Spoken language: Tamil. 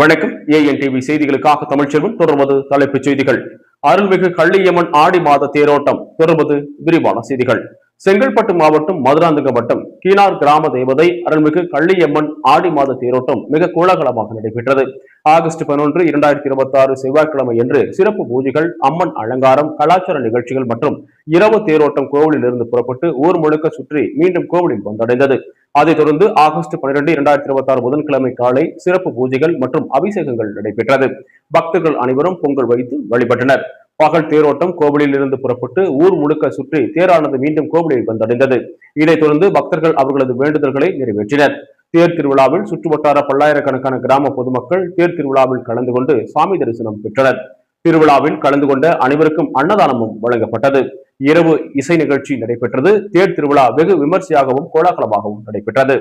வணக்கம். ANTV செய்திகளுக்காக தமிழ்ச்செல்வன். தொடர்வது தலைப்புச் செய்திகள். அருள்மிகு கள்ளியம்மன் ஆடி மாத தேரோட்டம். தொடர்வது விரிவான செய்திகள். செங்கல்பட்டு மாவட்டம் மதுராந்தகம் வட்டம் கீனார் கிராம தேவதை அருள்மிகு கள்ளியம்மன் ஆடி மாத தேரோட்டம் மிக கோலாகலமாக நடைபெற்றது. ஆகஸ்ட் 11, 2026 செவ்வாய்க்கிழமை என்று சிறப்பு பூஜைகள், அம்மன் அலங்காரம், கலாச்சார நிகழ்ச்சிகள் மற்றும் இரவு தேரோட்டம் கோவிலில் இருந்து புறப்பட்டு ஊர் முழுக்க சுற்றி மீண்டும் கோவிலில் வந்தடைந்தது. அதைத் தொடர்ந்து ஆகஸ்ட் 12, 2026 புதன்கிழமை காலை சிறப்பு பூஜைகள் மற்றும் அபிஷேகங்கள் நடைபெற்றது. பக்தர்கள் அனைவரும் பொங்கல் வைத்து வழிபட்டனர். பகல் தேரோட்டம் கோவிலில் இருந்து புறப்பட்டு ஊர் முழுக்க சுற்றி தேரானது மீண்டும் கோவிலில் வந்தடைந்தது. இதைத் தொடர்ந்து பக்தர்கள் அவர்களது வேண்டுதல்களை நிறைவேற்றினர். தேர் திருவிழாவில் சுற்றுவட்டார பல்லாயிரக்கணக்கான கிராம பொதுமக்கள் தேர் திருவிழாவில் கலந்து கொண்டு சாமி தரிசனம் பெற்றனர். திருவிழாவில் கலந்து கொண்ட அனைவருக்கும் அன்னதானமும் வழங்கப்பட்டது. இரவு இசை நிகழ்ச்சி நடைபெற்றது. தேர் திருவிழா வெகு விமர்சையாகவும் கோலாகலமாகவும் நடைபெற்றது.